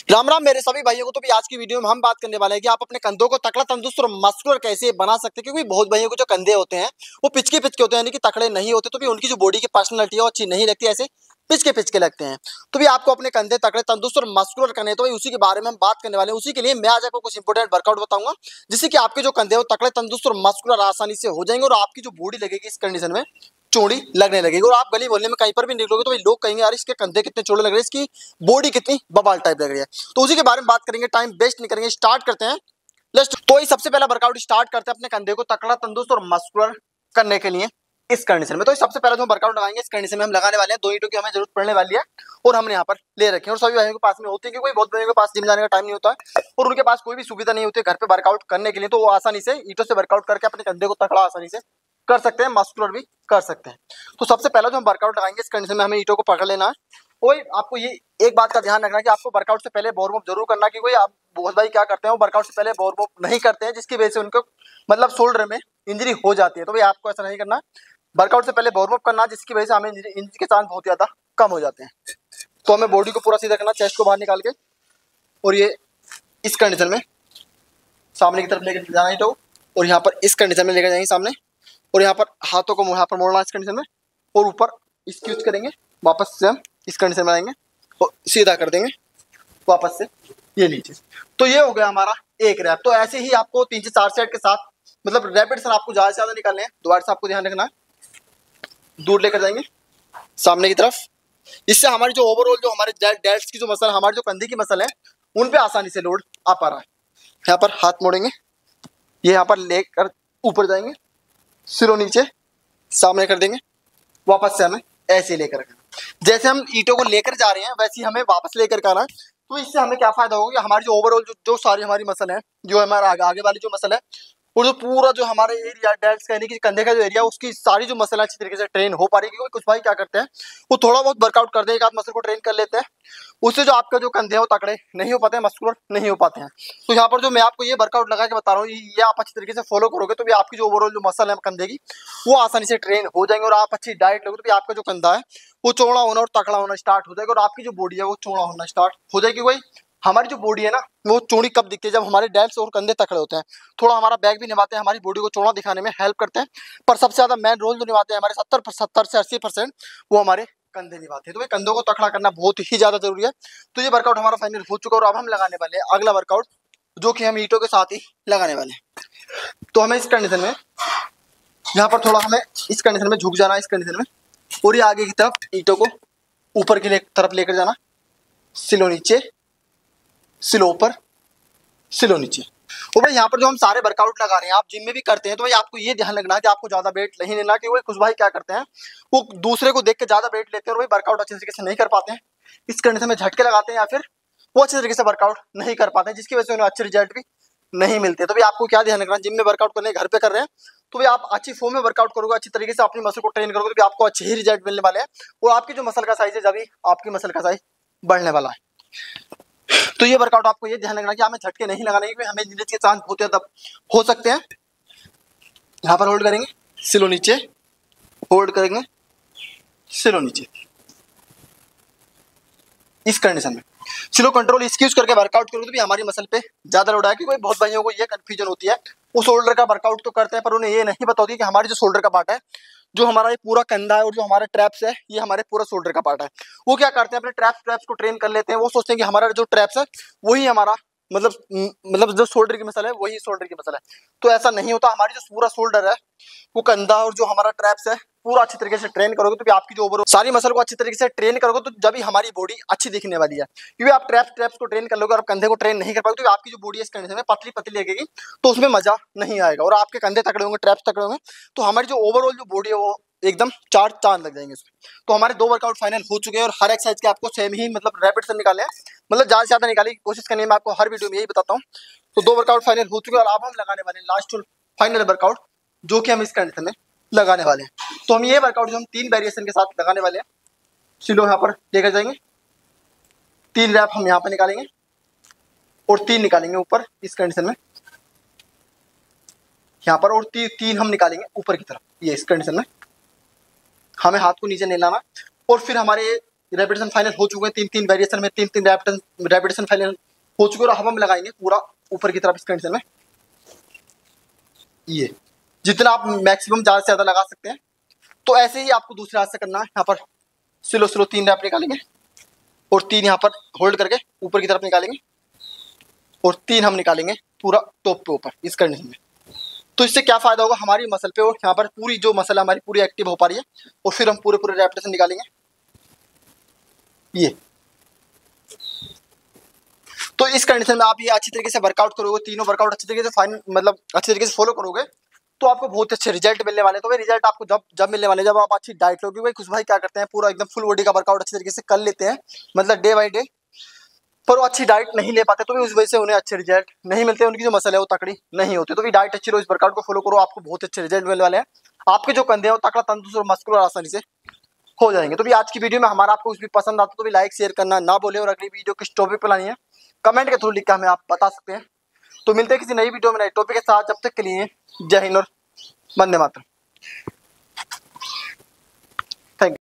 राम राम मेरे सभी भाइयों को। तो भी आज की वीडियो में हम बात करने वाले हैं कि आप अपने कंधों को तकड़ा, तंदुरुस्त और मस्कुलर कैसे बना सकते हैं। क्योंकि बहुत भाइयों को जो कंधे होते हैं वो पिचके होते हैं, यानी कि तकड़े नहीं होते, तो भी उनकी जो बॉडी की पर्सनैलिटी है वो अच्छी नहीं लगती, ऐसे पिचके लगते हैं। तो भी आपको अपने कंधे तकड़े, तंदुरुस्त और मस्कुलर करने हैं, तो उसी के बारे में हम बात करने वाले हैं। उसी के लिए मैं आज आपको कुछ इंपोर्टेंट वर्कआउट बताऊंगा जिससे कि आपके जो कंधे हो तकड़े, तंदुरुस्त और मस्कुलर आसानी से हो जाएंगे और आपकी जो बॉडी लगेगी इस कंडीशन में चौड़ी लगने लगेगी। और आप गली बोलने में कहीं पर भी निकलोगे तो लोग कहेंगे यार इसके कंधे कितने चौड़े लग रहे हैं, इसकी बॉडी कितनी बबाल टाइप लग रही है। तो उसी के बारे में बात करेंगे, टाइम वेस्ट नहीं करेंगे, स्टार्ट करते हैं। लेट्स तो ये सबसे पहला वर्कआउट स्टार्ट करते हैं अपने कंधे को तकड़ा, तंदुरुस्त और मस्कुलर करने के लिए इस कंडीशन में। तो सबसे पहले जो वर्कआउट लगाएंगे इस कंडीशन में हम लगाने वाले हैं, 2 ईंटों की हमें जरूरत पड़ने वाली है और हमने यहाँ पर ले रखे हैं। और सभी भाइयों के पास में होती है, क्योंकि बहुत भाइयों के पास जिम जाने का टाइम नहीं होता है और उनके पास कोई भी सुविधा नहीं होती है घर पे वर्कआउट करने के लिए, तो वो आसानी से ईंटों से वर्कआउट करके अपने कंधे को तकड़ा आसानी से कर सकते हैं, मस्कुलर भी कर सकते हैं। तो सबसे पहला जो हम वर्कआउट लगाएंगे इस कंडीशन में हमें ईंटों को पकड़ लेना है। और आपको ये एक बात का ध्यान रखना है कि आपको वर्कआउट से पहले वार्म अप जरूर करना, क्योंकि आप बहुत भाई क्या करते हैं वो वर्कआउट से पहले वार्म अप नहीं करते हैं, जिसकी वजह से उनको मतलब शोल्डर में इंजरी हो जाती है। तो भाई आपको ऐसा नहीं करना, वर्कआउट से पहले वार्म अप करना, जिसकी वजह से हमें इंजरी के चांस बहुत ज्यादा कम हो जाते हैं। तो हमें बॉडी को पूरा सीधा करना, चेस्ट को बाहर निकाल के और ये इस कंडीशन में सामने की तरफ लेकर जाना है तो, और यहाँ पर इस कंडीशन में लेकर जाएंगे सामने, और यहाँ पर हाथों को यहाँ पर मोड़ना इस कंडीशन में और ऊपर इसकी यूज करेंगे, वापस से हम इस कंडीशन में आएंगे और सीधा कर देंगे वापस से ये नीचे। तो ये हो गया हमारा एक रैप। तो ऐसे ही आपको 3 से 4 सेट के साथ मतलब रेपिटेशन आपको ज्यादा से ज्यादा निकालने हैं। दोबारा से आपको ध्यान रखना है, दूर लेकर जाएंगे सामने की तरफ। इससे हमारी जो ओवरऑल जो हमारे डेल्ट्स की जो मसल, हमारे जो कंधे की मसल है उन पे आसानी से लोड आ पा रहा है। यहाँ पर हाथ मोड़ेंगे, ये यहाँ पर लेकर ऊपर जाएंगे, सिरों नीचे सामने कर देंगे, वापस से हमें ऐसे लेकर रखना। जैसे हम ईंटों को लेकर जा रहे हैं वैसे ही हमें वापस लेकर आना है। तो इससे हमें क्या फायदा होगा कि हमारी जो ओवरऑल जो सारी हमारी मसल है, जो हमारा आगे वाली जो मसल है और जो पूरा जो हमारे एरिया डेल्ट्स कहने की कंधे का जो एरिया, उसकी सारी जो मसल अच्छी तरीके से ट्रेन हो पा रही है। क्योंकि कुछ भाई क्या करते हैं वो थोड़ा बहुत वर्कआउट करते हैं, एक आध मसल को ट्रेन कर लेते हैं, उससे जो आपका जो कंधे हैं वो तकड़े नहीं हो पाते हैं, मस्कुलर नहीं हो पाते हैं। तो यहाँ पर जो मैं आपको ये वर्कआउट लगा के बता रहा हूँ, ये आप अच्छी तरीके से फॉलो करोगे तो भी आपकी जो ओवरऑल जो मसल है कंधे की वो आसानी से ट्रेन हो जाएंगे। और आप अच्छी डाइट लोगे तो भी आपका जो कंधा है वो चौड़ा होना और तकड़ा होना स्टार्ट हो जाएगा और आपकी जो बॉडी है वो चौड़ा होना स्टार्ट हो जाएगी। भाई हमारी जो बॉडी है ना वो चौड़ी कब दिखती है, जब हमारे डेल्ट्स और कंधे तकड़े होते हैं। थोड़ा हमारा बैक भी निभाते हैं, हमारी बॉडी को चौड़ा दिखाने में हेल्प करते हैं, पर सबसे ज्यादा मेन रोल जो निभाते हैं हमारे 70 से 80% वो हमारे कंधे निभाते हैं। तो भाई कंधों को तकड़ा करना बहुत ही ज्यादा जरूरी है। तो ये वर्कआउट हमारा फाइनल हो चुका है और अब हम लगाने वाले हैं अगला वर्कआउट, जो कि हम ईंटों के साथ ही लगाने वाले हैं। तो हमें इस कंडीशन में यहाँ पर थोड़ा हमें इस कंडीशन में झुक जाना, इस कंडीशन में, और ये आगे की तरफ ईंटों को ऊपर की तरफ लेकर जाना, सिलो नीचे, सिलो ऊपर, सिलो नीचे। और भाई यहाँ पर जो हम सारे वर्कआउट लगा रहे हैं आप जिम में भी करते हैं, तो भाई आपको ये ध्यान रखना है कि आपको ज्यादा वेट नहीं लेना। क्योंकि कुछ भाई क्या करते हैं वो दूसरे को देख के ज्यादा वेट लेते हैं और भाई वर्कआउट अच्छे तरीके से नहीं कर पाते हैं, इस कंडीशन में झटके लगाते हैं या फिर वो अच्छे तरीके से वर्कआउट नहीं कर पाते हैं, जिसकी वजह से उन्हें अच्छे रिजल्ट भी नहीं मिलते। तो भाई आपको क्या ध्यान रखना, जिम में वर्कआउट करने घर पे कर रहे हैं तो भाई आप अच्छी फॉर्म में वर्कआउट करोगे, अच्छी तरीके से अपनी मसल को ट्रेन करोगे तो आपको अच्छे ही रिजल्ट मिलने वाले हैं और आपकी जो मसल का साइज है जब आपकी मसल का साइज बढ़ने वाला है। तो ये वर्कआउट आपको ये ध्यान रखना कि हमें झटके नहीं लगाने, क्योंकि हमें इंजरी के चांस बहुत ज्यादा हो सकते हैं। यहाँ पर होल्ड करेंगे, सिलो नीचे, होल्ड करेंगे, सिलो नीचे, इस कंडीशन में स्लो कंट्रोल इसकी यूज करके वर्कआउट करोगे तो भी हमारी मसल पे ज्यादा लोड आएगा। क्योंकि बहुत भाइयों को ये कंफ्यूजन होती है, वो शोल्डर का वर्कआउट तो करते हैं पर उन्हें ये नहीं पता होती कि हमारी जो शोल्डर का पार्ट है, जो हमारा ये पूरा कंधा है और जो हमारे ट्रैप्स है ये हमारे पूरा शोल्डर का पार्ट है। वो क्या करते हैं अपने ट्रैप्स को ट्रेन कर लेते हैं, वो सोचते हैं कि हमारा जो ट्रैप्स है वही हमारा मतलब जो शोल्डर की मसल है वही शोल्डर की मसल है। तो ऐसा नहीं होता, हमारी जो पूरा शोल्डर है वो कंधा और जो हमारा ट्रैप्स है पूरा अच्छी तरीके से ट्रेन करोगे तो भी आपकी जो ओवरऑल सारी मसल को अच्छी तरीके से ट्रेन करोगे तो जब भी हमारी बॉडी अच्छी दिखने वाली है। क्योंकि आप ट्रैप्स को ट्रेन कर लोगे और कंधे को ट्रेन नहीं कर पाओगे तो आपकी जो बॉडी है इस कंडीशन में पतली पतली लगेगी, तो उसमें मजा नहीं आएगा और आपके कंधे तकड़े होंगे, ट्रैप्स तकड़े होंगे, तो हमारी जो ओवरऑल जो बॉडी है वो एकदम चार चांद लग जाएंगे उसमें। तो हमारे 2 वर्कआउट फाइनल हो चुके हैं और हर एक्सरसाइज के आपको सेम ही मतलब रैपिड से निकाले हैं, मतलब ज्यादा से ज्यादा निकालने की कोशिश करनी है, मैं आपको हर वीडियो में यही बताता हूँ। तो 2 वर्कआउट फाइनल हो चुके हैं और अब हम लगाने वाले हैं लास्ट और फाइनल वर्कआउट, जो कि हम इस कंडीशन में लगाने वाले हैं। तो हम ये वर्कआउट जो हम 3 वेरिएशन के साथ लगाने वाले हैं, सिलो यहाँ पर लेकर जाएंगे, 3 रैप हम यहाँ पर निकालेंगे और 3 निकालेंगे ऊपर इस कंडीशन में यहाँ पर, और 3 हम निकालेंगे ऊपर की तरफ, ये इस कंडीशन में हमें हाथ को नीचे नहीं लाना। और फिर हमारे रेपिटेशन फाइनल हो चुके हैं, 3-3 वेरिएशन में 3-3 रेपिटेशन फाइनल हो चुके हैं। और अब हम लगाएंगे पूरा ऊपर की तरफ इस कंडीशन में। ये जितना आप मैक्सिमम ज़्यादा से ज़्यादा लगा सकते हैं। तो ऐसे ही आपको दूसरे हाथ से करना है। यहाँ पर स्लो 3 रैप निकालेंगे और 3 यहाँ पर होल्ड करके ऊपर की तरफ निकालेंगे और 3 हम निकालेंगे पूरा टॉप पे ऊपर इस कंडीशन में। तो इससे क्या फायदा होगा हमारी मसल पे, और यहाँ पर पूरी जो मसल है हमारी पूरी एक्टिव हो पा रही है। और फिर हम पूरे रेपिटेशन निकालेंगे ये। तो इस कंडीशन में आप ये अच्छी तरीके से वर्कआउट करोगे, तीनों वर्कआउट अच्छी तरीके से फाइन मतलब अच्छी तरीके से फॉलो करोगे तो आपको बहुत अच्छे रिजल्ट मिलने वाले हैं। तो भाई रिजल्ट आपको जब मिलने वाले, जब आप अच्छी डाइट लोगे। भाई कुछ भाई क्या करते हैं, पूरा एकदम फुल बॉडी का वर्कआउट अच्छी तरीके से कर लेते हैं मतलब डे बाई डे, पर वो अच्छी डाइट नहीं ले पाते, तो भी उस वजह से उन्हें अच्छे रिजल्ट नहीं मिलते, उनकी जो मसल है वो तकड़ी नहीं होती। तो भी डाइट अच्छी लो, इस वर्कआउट को फॉलो करो, आपको बहुत अच्छे रिजल्ट मिलने वाले हैं। आपके जो कंधे हैं वो तकड़ा, तंदुरुस्त और मस्कुलर आसानी से हो जाएंगे। तो भी आज की वीडियो में हमारा आपको कुछ भी पसंद आता तो भी लाइक शेयर करना ना बोले, और अगली वीडियो किस टॉपिक पर लानी है कमेंट के थ्रू लिख कर हमें आप बता सकते हैं। तो मिलते हैं किसी नई वीडियो में नए टॉपिक के साथ, जब तक के लिए जय हिंद और वंदे मातरम।